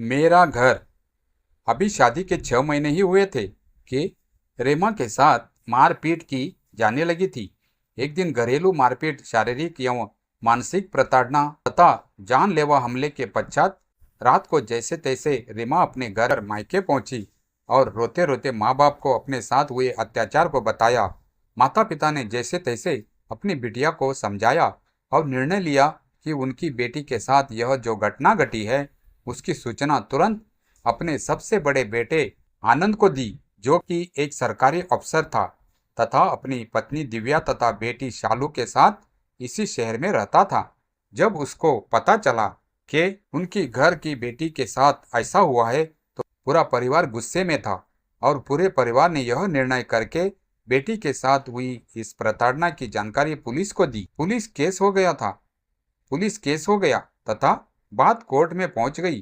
मेरा घर। अभी शादी के 6 महीने ही हुए थे कि रेमा के साथ मारपीट की जाने लगी थी। एक दिन घरेलू मारपीट, शारीरिक एवं मानसिक प्रताड़ना तथा जानलेवा हमले के पश्चात रात को जैसे तैसे रीमा अपने घर मायके पहुंची और रोते रोते माँ बाप को अपने साथ हुए अत्याचार को बताया। माता पिता ने जैसे तैसे अपनी बिटिया को समझाया और निर्णय लिया कि उनकी बेटी के साथ यह जो घटना घटी है उसकी सूचना तुरंत अपने सबसे बड़े बेटे आनंद को दी, जो कि एक सरकारी अफसर था तथा अपनी पत्नी दिव्या तथा बेटी शालू के साथ इसी शहर में रहता था। जब उसको पता चला कि उनकी घर की बेटी के साथ ऐसा हुआ है तो पूरा परिवार गुस्से में था और पूरे परिवार ने यह निर्णय करके बेटी के साथ हुई इस प्रताड़ना की जानकारी पुलिस को दी। पुलिस केस हो गया तथा बात कोर्ट में पहुंच गई।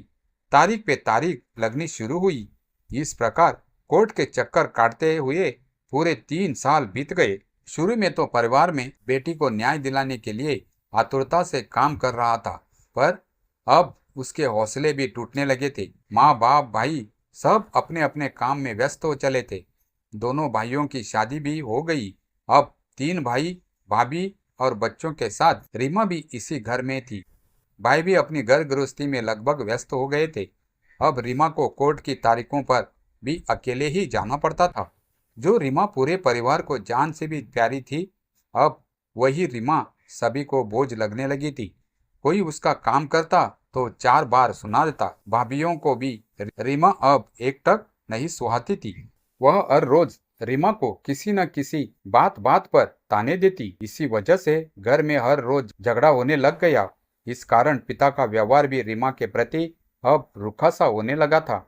तारीख पे तारीख लगनी शुरू हुई। इस प्रकार कोर्ट के चक्कर काटते हुए पूरे 3 साल बीत गए। शुरू में तो परिवार में बेटी को न्याय दिलाने के लिए आतुरता से काम कर रहा था, पर अब उसके हौसले भी टूटने लगे थे। माँ बाप भाई सब अपने अपने काम में व्यस्त हो चले थे। दोनों भाइयों की शादी भी हो गई। अब 3 भाई, भाभी और बच्चों के साथ रीमा भी इसी घर में थी। भाई भी अपनी घर गृहस्थी में लगभग व्यस्त हो गए थे। अब रीमा को कोर्ट की तारीखों पर भी अकेले ही जाना पड़ता था। जो रीमा पूरे परिवार को जान से भी प्यारी थी, अब वही रीमा सभी को बोझ लगने लगी थी। कोई उसका काम करता तो 4 बार सुना देता। भाभीियों को भी रीमा अब एक टक नहीं सुहाती थी। वह हर रोज रीमा को किसी न किसी बात बात पर ताने देती। इसी वजह से घर में हर रोज झगड़ा होने लग गया। इस कारण पिता का व्यवहार भी रीमा के प्रति अब रूखा सा होने लगा था।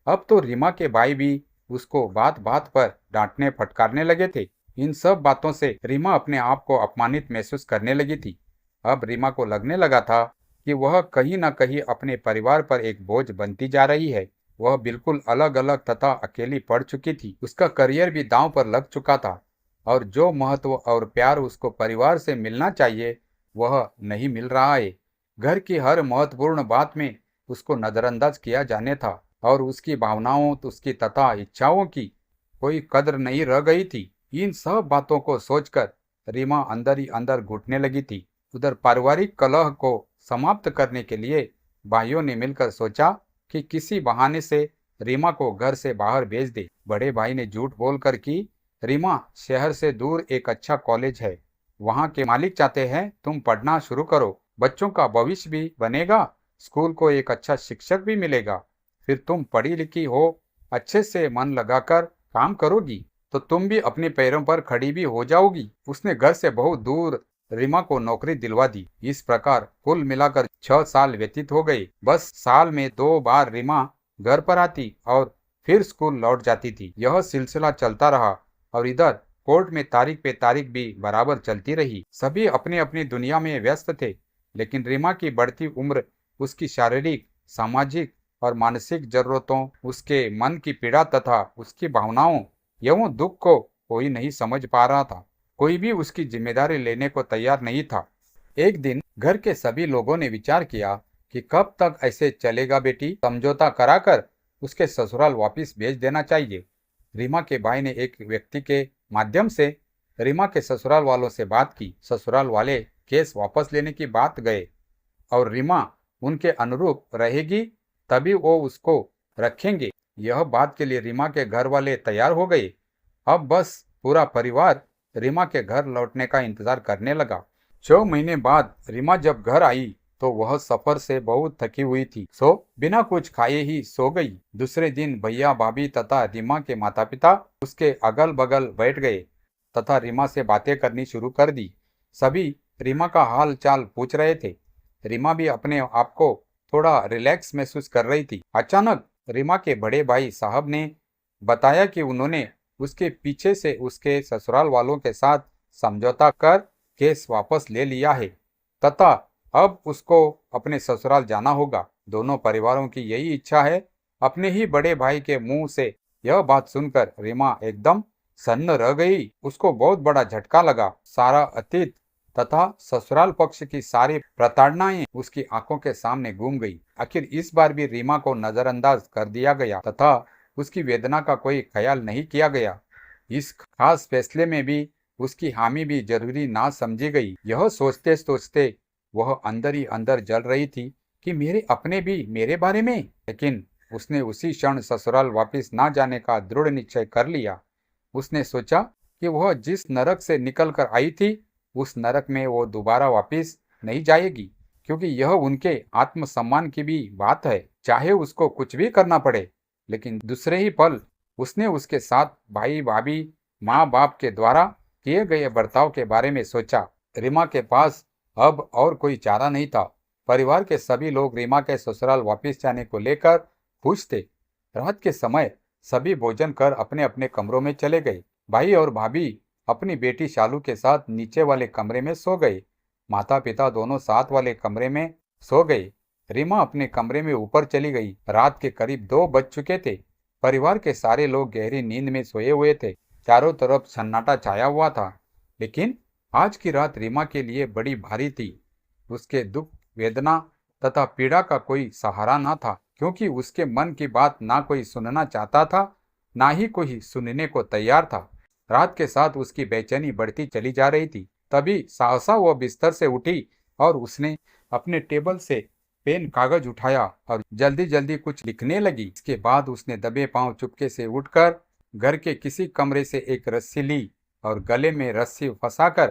अब तो रीमा के भाई भी उसको बात बात पर डांटने फटकारने लगे थे। इन सब बातों से रीमा अपने आप को अपमानित महसूस करने लगी थी। अब रीमा को लगने लगा था कि वह कहीं न कहीं अपने परिवार पर एक बोझ बनती जा रही है। वह बिल्कुल अलग अलग तथा अकेली पड़ चुकी थी। उसका करियर भी दांव पर लग चुका था और जो महत्व और प्यार उसको परिवार से मिलना चाहिए वह नहीं मिल रहा है। घर की हर महत्वपूर्ण बात में उसको नजरअंदाज किया जाने था और उसकी भावनाओं, उसकी तथा इच्छाओं की कोई कदर नहीं रह गई थी। इन सब बातों को सोचकर रीमा अंदर ही अंदर घुटने लगी थी। उधर पारिवारिक कलह को समाप्त करने के लिए भाइयों ने मिलकर सोचा कि किसी बहाने से रीमा को घर से बाहर भेज दे। बड़े भाई ने झूठ बोलकर कि रीमा शहर से दूर एक अच्छा कॉलेज है, वहाँ के मालिक चाहते हैं तुम पढ़ना शुरू करो, बच्चों का भविष्य भी बनेगा, स्कूल को एक अच्छा शिक्षक भी मिलेगा, फिर तुम पढ़ी लिखी हो, अच्छे से मन लगाकर काम करोगी तो तुम भी अपने पैरों पर खड़ी भी हो जाओगी। उसने घर से बहुत दूर रीमा को नौकरी दिलवा दी। इस प्रकार कुल मिलाकर 6 साल व्यतीत हो गए। बस साल में 2 बार रीमा घर पर आती और फिर स्कूल लौट जाती थी। यह सिलसिला चलता रहा और इधर कोर्ट में तारीख पे तारीख भी बराबर चलती रही। सभी अपनी अपनी दुनिया में व्यस्त थे, लेकिन रीमा की बढ़ती उम्र, उसकी शारीरिक, सामाजिक और मानसिक जरूरतों, उसके मन की पीड़ा तथा उसकी भावनाओं एवं दुख को कोई नहीं समझ पा रहा था। कोई भी उसकी जिम्मेदारी लेने को तैयार नहीं था। एक दिन घर के सभी लोगों ने विचार किया कि कब तक ऐसे चलेगा बेटी, समझौता कराकर उसके ससुराल वापस भेज देना चाहिए। रीमा के भाई ने एक व्यक्ति के माध्यम से रीमा के ससुराल वालों से बात की। ससुराल वाले केस वापस लेने की बात गए और रीमा उनके अनुरूप रहेगी तभी वो उसको रखेंगे। यह बात के लिए रीमा के घर वाले तैयार हो गए। अब बस पूरा परिवार रीमा के घर लौटने का इंतजार करने लगा। 6 महीने बाद रीमा जब घर आई तो वह सफर से बहुत थकी हुई थी, सो बिना कुछ खाए ही सो गई। दूसरे दिन भैया, भाभी तथा रीमा के माता पिता उसके अगल बगल बैठ गए तथा रीमा से बातें करनी शुरू कर दी। सभी रीमा का हाल चाल पूछ रहे थे। रीमा भी अपने आप को थोड़ा रिलैक्स महसूस कर रही थी। अचानक रीमा के बड़े भाई साहब ने बताया कि उन्होंने उसके पीछे से उसके ससुराल वालों के साथ समझौता कर केस वापस ले लिया है तथा अब उसको अपने ससुराल जाना होगा। दोनों परिवारों की यही इच्छा है। अपने ही बड़े भाई के मुंह से यह बात सुनकर रीमा एकदम सन्न रह गई। उसको बहुत बड़ा झटका लगा। सारा अतीत तथा ससुराल पक्ष की सारी प्रताड़नाएं उसकी आंखों के सामने घूम गई। आखिर इस बार भी रीमा को नजरअंदाज कर दिया गया तथा उसकी वेदना का कोई ख्याल नहीं किया गया। इस खास फैसले में भी उसकी हामी भी जरूरी ना समझी गई। यह सोचते सोचते वह अंदर ही अंदर जल रही थी कि मेरे अपने भी मेरे बारे में। लेकिन उसने उसी क्षण ससुराल वापस ना जाने का दृढ़ निश्चय कर लिया। उसने सोचा कि वह जिस नरक से निकल कर आई थी उस नरक में वो दोबारा वापस नहीं जाएगी, क्योंकि यह उनके आत्मसम्मान की भी बात है। चाहे उसको कुछ भी करना पड़े। लेकिन दूसरे ही पल उसने उसके साथ भाई भाभी माँ बाप के द्वारा किए गए बर्ताव के बारे में सोचा। रीमा के पास अब और कोई चारा नहीं था। परिवार के सभी लोग रीमा के ससुराल वापस जाने को लेकर खुश थे। रात के समय सभी भोजन कर अपने अपने कमरों में चले गए। भाई और भाभी अपनी बेटी शालू के साथ नीचे वाले कमरे में सो गए। माता पिता दोनों साथ वाले कमरे में सो गए। रीमा अपने कमरे में ऊपर चली गई। रात के करीब 2 बज चुके थे। परिवार के सारे लोग गहरी नींद में सोए हुए थे। चारों तरफ सन्नाटा छाया हुआ था। लेकिन आज की रात रीमा के लिए बड़ी भारी थी। उसके दुख वेदना तथा पीड़ा का कोई सहारा न था, क्योंकि उसके मन की बात ना कोई सुनना चाहता था, ना ही कोई सुनने को तैयार था। रात के साथ उसकी बेचैनी बढ़ती चली जा रही थी। तभी सहसा वह बिस्तर से उठी और उसने अपने टेबल से पेन कागज उठाया और जल्दी जल्दी कुछ लिखने लगी। इसके बाद उसने दबे पांव चुपके से उठकर घर के किसी कमरे से एक रस्सी ली और गले में रस्सी फंसाकर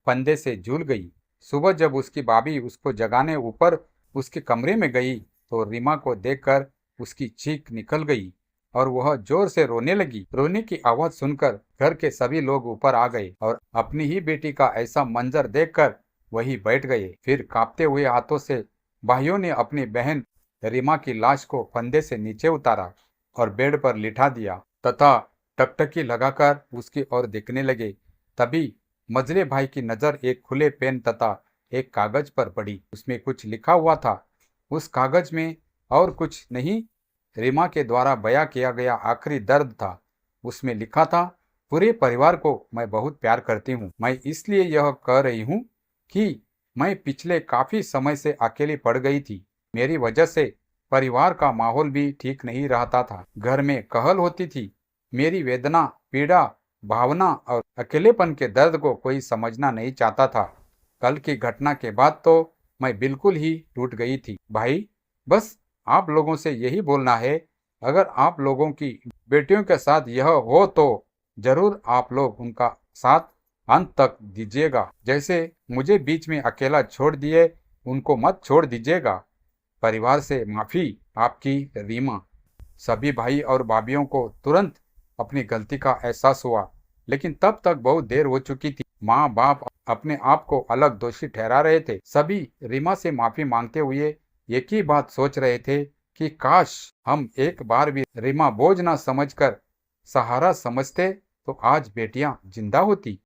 फंदे से झूल गई। सुबह जब उसकी भाभी उसको जगाने ऊपर उसके कमरे में गई तो रीमा को देखकर उसकी चीख निकल गई और वह जोर से रोने लगी। रोने की आवाज सुनकर घर के सभी लोग ऊपर आ गए और अपनी ही बेटी का ऐसा मंजर देखकर वहीं बैठ गए। फिर कांपते हुए हाथों से भाइयों ने अपनी बहन रीमा की लाश को फंदे से नीचे उतारा और बेड पर लिटा दिया तथा टकटकी लगाकर उसकी ओर देखने लगे। तभी मजले भाई की नजर एक खुले पेन तथा एक कागज पर पड़ी। उसमें कुछ लिखा हुआ था। उस कागज में और कुछ नहीं, रीमा के द्वारा बयां किया गया आखिरी दर्द था। उसमें लिखा था, पूरे परिवार को मैं बहुत प्यार करती हूँ। मैं इसलिए यह कह रही हूँ कि मैं पिछले काफी समय से अकेली पड़ गई थी। मेरी वजह से परिवार का माहौल भी ठीक नहीं रहता था। घर में कहल होती थी। मेरी वेदना, पीड़ा, भावना और अकेलेपन के दर्द को कोई समझना नहीं चाहता था। कल की घटना के बाद तो मैं बिल्कुल ही टूट गई थी। भाई, बस आप लोगों से यही बोलना है, अगर आप लोगों की बेटियों के साथ यह हो तो जरूर आप लोग उनका साथ अंत तक दीजिएगा। जैसे मुझे बीच में अकेला छोड़ दिए, उनको मत छोड़ दीजिएगा। परिवार से माफी, आपकी रीमा। सभी भाई और भाभियों को तुरंत अपनी गलती का एहसास हुआ, लेकिन तब तक बहुत देर हो चुकी थी। माँ बाप अपने आप को अलग दोषी ठहरा रहे थे। सभी रीमा से माफी मांगते हुए एक ही बात सोच रहे थे कि काश हम एक बार भी रीमा बोझ ना समझकर सहारा समझते तो आज बेटियां जिंदा होती।